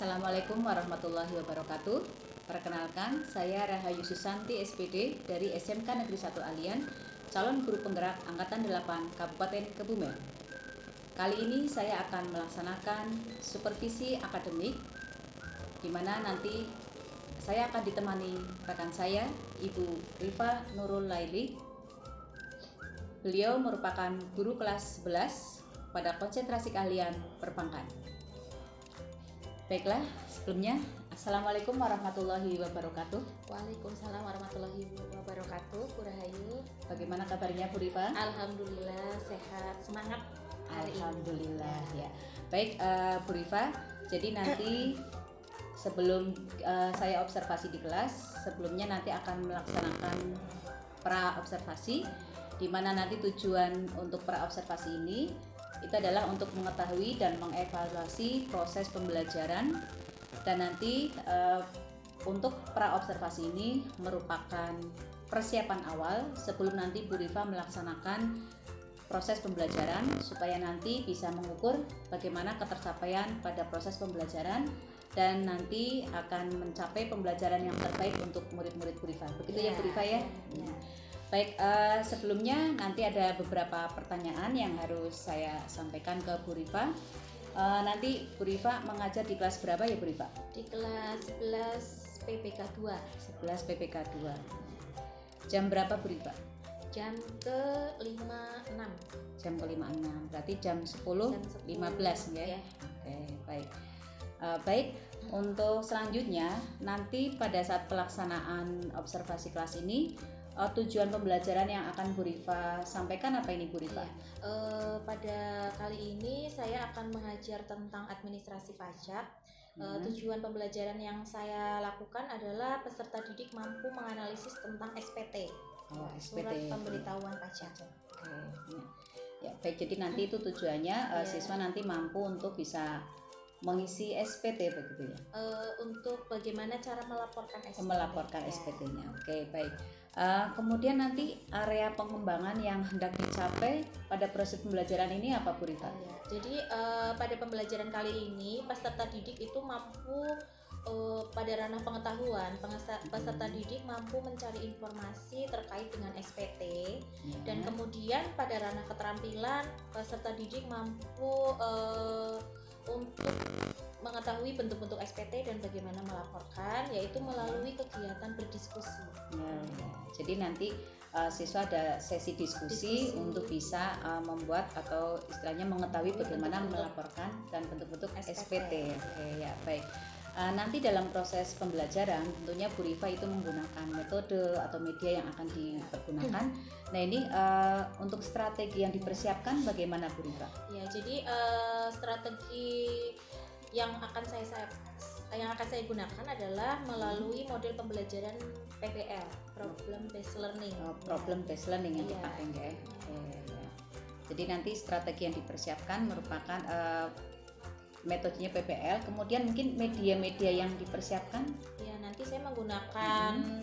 Assalamualaikum warahmatullahi wabarakatuh. Perkenalkan, saya Rahayu Susanti SPD dari SMK Negeri 1 Alian, calon guru penggerak Angkatan 8 Kabupaten Kebumen. Kali ini saya akan melaksanakan supervisi akademik, di mana nanti saya akan ditemani rekan saya, Ibu Rifa Nurul Laili. Beliau merupakan guru kelas 11 pada konsentrasi keahlian perbankan. Baiklah, sebelumnya Assalamualaikum warahmatullahi wabarakatuh. Waalaikumsalam warahmatullahi wabarakatuh. Bu Rahayu, Bagaimana kabarnya Bu Rifa? alhamdulillah sehat, semangat hari Alhamdulillah ya. Baik Bu Rifa, jadi nanti sebelum saya observasi di kelas, sebelumnya nanti akan melaksanakan pra observasi, di mana nanti tujuan untuk pra observasi ini itu adalah untuk mengetahui dan mengevaluasi proses pembelajaran, dan nanti untuk pra observasi ini merupakan persiapan awal sebelum nanti Bu Rifa melaksanakan proses pembelajaran, supaya nanti bisa mengukur bagaimana ketercapaian pada proses pembelajaran dan nanti akan mencapai pembelajaran yang terbaik untuk murid-murid Bu Rifa. Begitu ya Bu Rifa ya? Baik, sebelumnya nanti ada beberapa pertanyaan yang harus saya sampaikan ke Bu Rifa. Nanti Bu Rifa mengajar di kelas berapa ya Bu Rifa? Di kelas 11 PPK 2. 11 PPK 2. Jam berapa Bu Rifa? Jam ke-56. Jam ke-56. Berarti jam 10.15 ya? Oke, baik. Baik, untuk selanjutnya nanti pada saat pelaksanaan observasi kelas ini, tujuan pembelajaran yang akan Bu Rifa sampaikan apa ini Bu Rifa? Pada kali ini saya akan mengajar tentang administrasi pajak. Tujuan pembelajaran yang saya lakukan adalah peserta didik mampu menganalisis tentang SPT, Surat Pemberitahuan Pajak. Oke, ya baik, jadi nanti itu tujuannya siswa nanti mampu untuk bisa mengisi SPT begitu ya? Untuk bagaimana cara melaporkan SPT. Melaporkan SPT-nya. Oke, baik. Kemudian nanti area pengembangan yang hendak dicapai pada proses pembelajaran ini apa Bu Rifa? Jadi pada pembelajaran kali ini peserta didik itu mampu pada ranah pengetahuan, peserta didik mampu mencari informasi terkait dengan SPT, dan kemudian pada ranah keterampilan peserta didik mampu untuk mengetahui bentuk-bentuk SPT dan bagaimana melaporkan, yaitu melalui kegiatan berdiskusi. Jadi nanti siswa ada sesi diskusi untuk bisa membuat atau istilahnya mengetahui bagaimana melaporkan dan bentuk-bentuk SPT. Oke, ya baik. Nanti dalam proses pembelajaran tentunya Bu Rifa itu menggunakan metode atau media yang akan dipergunakan. Nah ini untuk strategi yang dipersiapkan bagaimana Bu Rifa? Ya, jadi strategi yang akan saya gunakan adalah melalui model pembelajaran PBL, Problem Based Learning. Problem Based Learning yang dipakai ya. Jadi nanti strategi yang dipersiapkan merupakan metodenya PBL. Kemudian mungkin media-media yang dipersiapkan? Ya, nanti saya menggunakan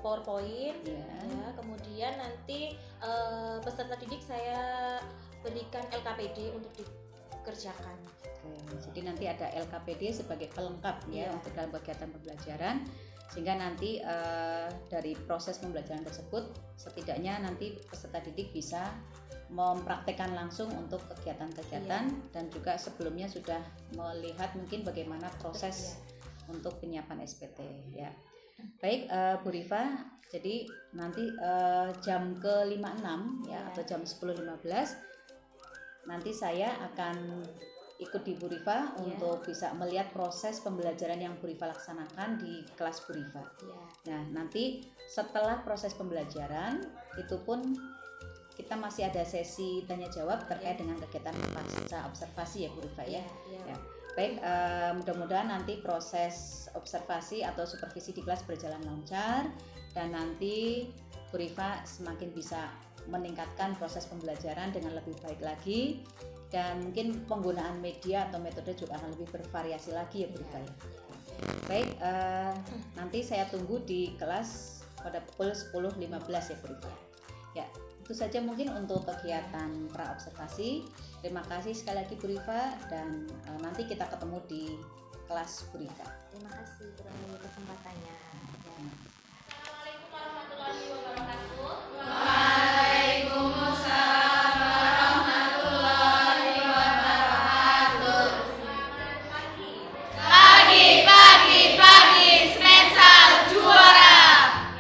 PowerPoint. Ya, kemudian nanti peserta didik saya berikan LKPD untuk dikerjakan. Jadi nanti ada LKPD sebagai pelengkap ya untuk dalam kegiatan pembelajaran, sehingga nanti dari proses pembelajaran tersebut setidaknya nanti peserta didik bisa mempraktekkan langsung untuk kegiatan-kegiatan dan juga sebelumnya sudah melihat mungkin bagaimana proses untuk penyiapan SPT ya. Baik Bu Rifa, jadi nanti jam ke-56 ya atau jam 10.15 nanti saya akan ikut di Bu Rifa untuk bisa melihat proses pembelajaran yang Bu Rifa laksanakan di kelas Bu Rifa. Nah, nanti setelah proses pembelajaran itu pun kita masih ada sesi tanya jawab terkait dengan kegiatan pasca observasi ya Bu Rifa ya. Baik, mudah-mudahan nanti proses observasi atau supervisi di kelas berjalan lancar dan nanti Bu Rifa semakin bisa meningkatkan proses pembelajaran dengan lebih baik lagi, dan mungkin penggunaan media atau metode juga akan lebih bervariasi lagi ya Bu Rifa ya. Baik, nanti saya tunggu di kelas pada pukul 10.15 ya Bu Rifa. Ya, Itu saja mungkin untuk kegiatan pra-observasi. Terima kasih sekali lagi Bu Rifa, dan nanti kita ketemu di kelas Bu Rifa. Terima kasih untuk kesempatannya. Assalamualaikum warahmatullahi wabarakatuh. Waalaikumsalam warahmatullahi wabarakatuh. Selamat pagi. Pagi, Smetsal juara.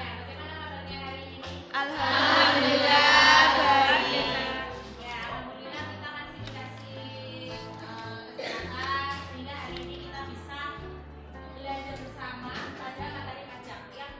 Ya, bagaimana kabarnya hari ini? Alhamdulillah baik. Ya, alhamdulillah kita masih dikasih kesempatan sehingga hari ini kita bisa belajar bersama pada materi pajak yang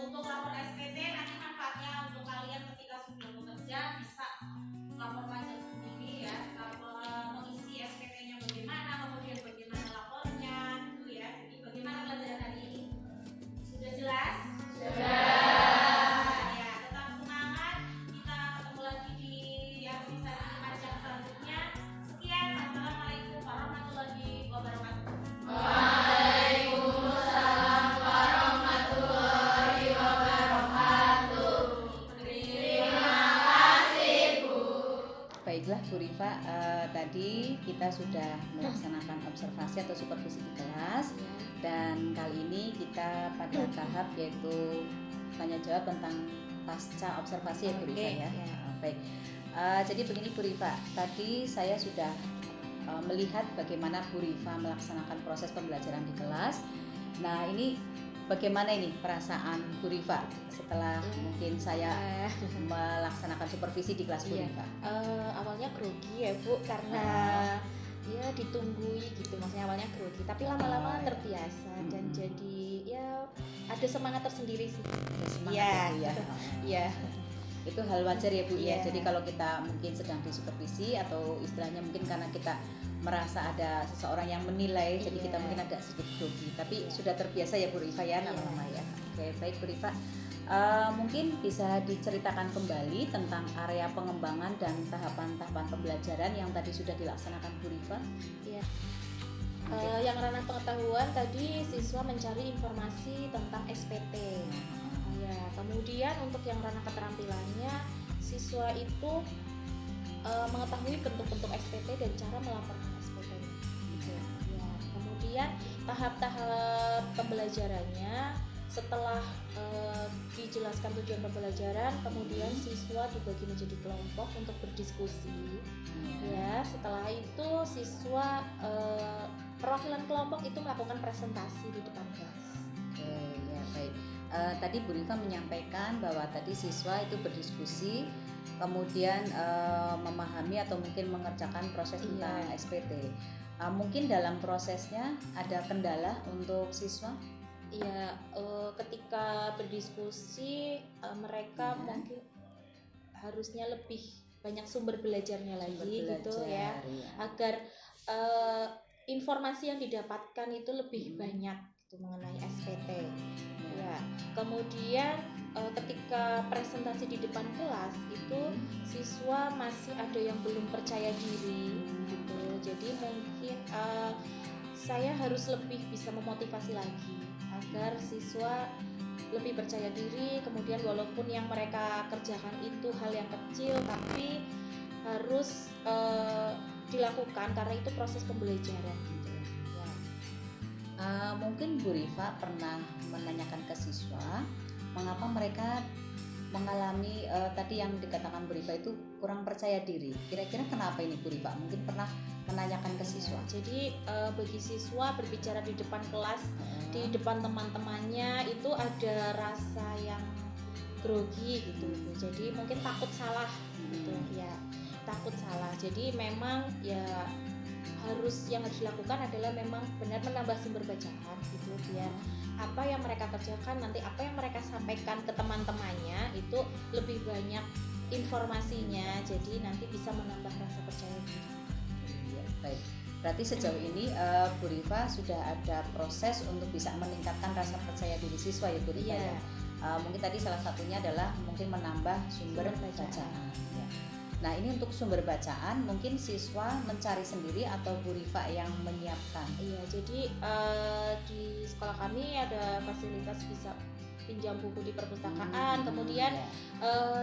Untuk lapor SPT nanti manfaatnya untuk kalian ketika sudah bekerja bisa lapor pajak sendiri ya, lapor mengisi SPT-nya bagaimana, kemudian bagaimana lapornya, gitu ya. Jadi bagaimana pelajaran hari ini? Sudah jelas? Sudah. Ya, tetap semangat. Kita ketemu lagi di yang bisa di pajak selanjutnya. Sekian. Assalamualaikum warahmatullahi wabarakatuh. Waalaikumsalam warahmatullahi wabarakatuh. Terima kasih, Bu. Baiklah Bu Rifa, tadi kita sudah melaksanakan observasi atau supervisi di kelas, dan kali ini kita pada tahap yaitu tanya jawab tentang pasca observasi ya Bu Rifa ya. Baik, jadi begini Bu Rifa, tadi saya sudah melihat bagaimana Bu Rifa melaksanakan proses pembelajaran di kelas. Nah, ini bagaimana ini perasaan Bu Rifa setelah mungkin saya melaksanakan supervisi di kelas Bu Rifa? Awalnya grogi ya Bu, karena ya ditunggui gitu, maksudnya awalnya grogi, tapi lama-lama terbiasa dan jadi ya ada semangat tersendiri sih. Iya, Iya. itu hal wajar ya Bu ya. Iya. Jadi kalau kita mungkin sedang disupervisi atau istilahnya mungkin karena kita merasa ada seseorang yang menilai, jadi kita mungkin agak sedikit grogi, tapi sudah terbiasa ya Bu Rifa ya lama-lama ya. Oke, baik Bu Rifa, mungkin bisa diceritakan kembali tentang area pengembangan dan tahapan-tahapan pembelajaran yang tadi sudah dilaksanakan Bu Rifa. Iya. Yang ranah pengetahuan tadi siswa mencari informasi tentang SPT. Ya, kemudian untuk yang ranah keterampilannya siswa itu mengetahui bentuk-bentuk SPT dan cara melaporkan SPT. Gitu. Ya. Kemudian tahap-tahap pembelajarannya setelah dijelaskan tujuan pembelajaran, kemudian siswa dibagi menjadi kelompok untuk berdiskusi. Ya, setelah itu siswa perwakilan kelompok itu melakukan presentasi di depan kelas. Oke, ya baik. Tadi Bu Rifa menyampaikan bahwa tadi siswa itu berdiskusi, kemudian memahami atau mungkin mengerjakan proses tentang SPT. Mungkin dalam prosesnya ada kendala untuk siswa? Ya, ketika berdiskusi mereka mungkin harusnya lebih banyak sumber belajarnya lagi gitu ya, agar informasi yang didapatkan itu lebih banyak gitu mengenai SPT. Ya, kemudian ketika presentasi di depan kelas itu siswa masih ada yang belum percaya diri gitu. Jadi mungkin saya harus lebih bisa memotivasi lagi agar siswa lebih percaya diri, kemudian walaupun yang mereka kerjakan itu hal yang kecil tapi harus dilakukan karena itu proses pembelajaran gitu ya. Mungkin Bu Rifa pernah menanyakan ke siswa mengapa mereka mengalami tadi yang dikatakan Bu Rifa itu kurang percaya diri. Kira-kira kenapa ini Bu Rifa? Mungkin pernah menanyakan ke siswa. Jadi bagi siswa berbicara di depan kelas, di depan teman-temannya itu ada rasa yang grogi gitu. Jadi mungkin takut salah gitu ya. Takut salah. Jadi memang ya yang harus dilakukan adalah memang benar menambah sumber bacaan gitu biar apa yang mereka kerjakan nanti apa yang mereka sampaikan ke teman-temannya itu lebih banyak informasinya, jadi nanti bisa menambah rasa percaya diri. Ya, baik. Berarti sejauh ini Bu Rifa sudah ada proses untuk bisa meningkatkan rasa percaya diri siswa ya Bu Rifa ya. Mungkin tadi salah satunya adalah mungkin menambah sumber bacaan. Ya. Nah ini untuk sumber bacaan mungkin siswa mencari sendiri atau Bu Rifa yang menyiapkan? Iya, jadi di sekolah kami ada fasilitas bisa pinjam buku di perpustakaan, kemudian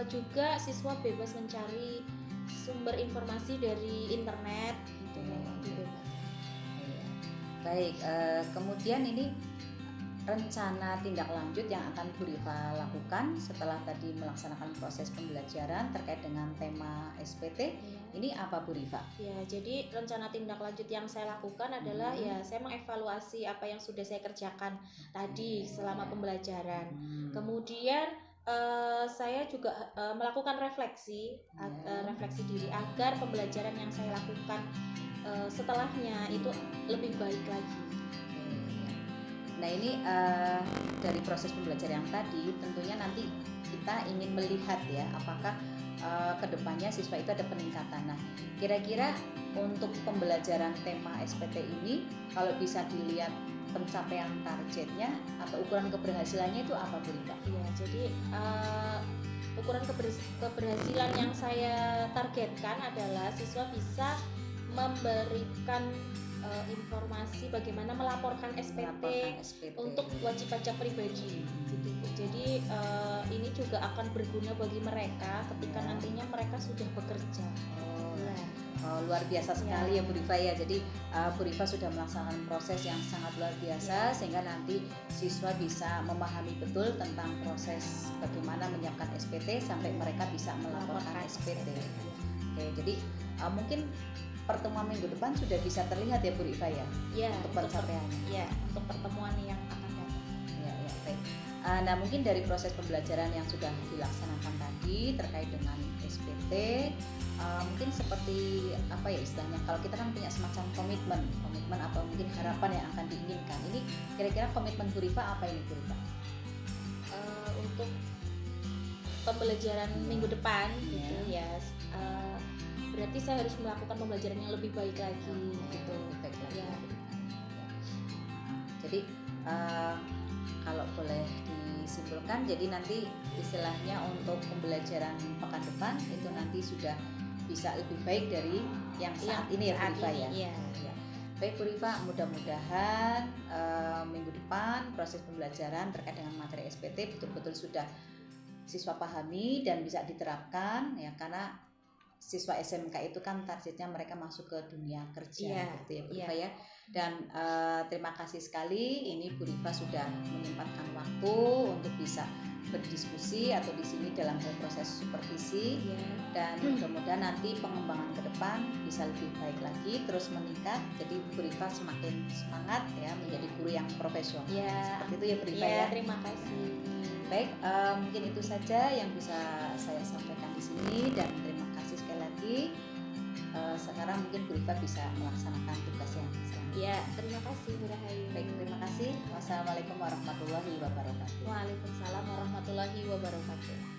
juga siswa bebas mencari sumber informasi dari internet gitu ya. Baik, kemudian ini rencana tindak lanjut yang akan Bu Rifa lakukan setelah tadi melaksanakan proses pembelajaran terkait dengan tema SPT, ini apa Bu Rifa? Ya, jadi rencana tindak lanjut yang saya lakukan adalah ya saya mengevaluasi apa yang sudah saya kerjakan tadi selama pembelajaran. Kemudian saya juga melakukan refleksi diri agar pembelajaran yang saya lakukan setelahnya itu lebih baik lagi. Nah ini dari proses pembelajaran yang tadi tentunya nanti kita ingin melihat ya apakah kedepannya siswa itu ada peningkatan. Nah kira-kira untuk pembelajaran tema SPT ini kalau bisa dilihat pencapaian targetnya atau ukuran keberhasilannya itu apa Bu Rifa? Iya, jadi ukuran keberhasilan yang saya targetkan adalah siswa bisa memberikan informasi bagaimana melaporkan SPT untuk wajib pajak pribadi gitu. Jadi ini juga akan berguna bagi mereka ketika nantinya mereka sudah bekerja. Luar biasa sekali ya Bu Rifa ya. Jadi Bu Rifa sudah melaksanakan proses yang sangat luar biasa sehingga nanti siswa bisa memahami betul tentang proses bagaimana menyiapkan SPT sampai mereka bisa melaporkan SPT. Oke, jadi mungkin pertemuan minggu depan sudah bisa terlihat ya Bu Rifa ya? Ya, untuk pencapaiannya. Ya, untuk pertemuan yang akan datang. Ya, baik. Nah, mungkin dari proses pembelajaran yang sudah dilaksanakan tadi terkait dengan SPT, mungkin seperti apa ya istilahnya? Kalau kita kan punya semacam komitmen atau mungkin harapan yang akan diinginkan. Ini kira-kira komitmen Bu Rifa apa ini Bu Rifa? Untuk pembelajaran minggu depan gitu ya. Berarti saya harus melakukan pembelajaran yang lebih baik lagi gitu. Baik lagi. Ya. Jadi kalau boleh disimpulkan, jadi nanti istilahnya untuk pembelajaran pekan depan itu nanti sudah bisa lebih baik dari yang saat ini ya Bu Rifa ya. Iya. Baik Bu Rifa, mudah-mudahan minggu depan proses pembelajaran terkait dengan materi SPT betul-betul sudah siswa pahami dan bisa diterapkan ya, karena siswa SMK itu kan targetnya mereka masuk ke dunia kerja Iya, gitu ya Bu iya. Rifa ya. Dan terima kasih sekali ini Bu Rifa sudah menyempatkan waktu untuk bisa berdiskusi atau di sini dalam hal proses supervisi, Iya. dan mudah-mudahan nanti pengembangan ke depan bisa lebih baik lagi, terus meningkat. Jadi Bu Rifa semakin semangat ya menjadi guru yang profesional. Iya. Seperti itu ya Bu Rifa Iya, ya. terima kasih. Baik, mungkin itu saja yang bisa saya sampaikan di sini, dan terima kasih sekali lagi. Sekarang mungkin Bu Rifa bisa melaksanakan tugas yang selanjutnya. Iya, terima kasih Bu Rahayu. Baik, terima kasih. Wassalamualaikum warahmatullahi wabarakatuh. Waalaikumsalam warahmatullahi wabarakatuh.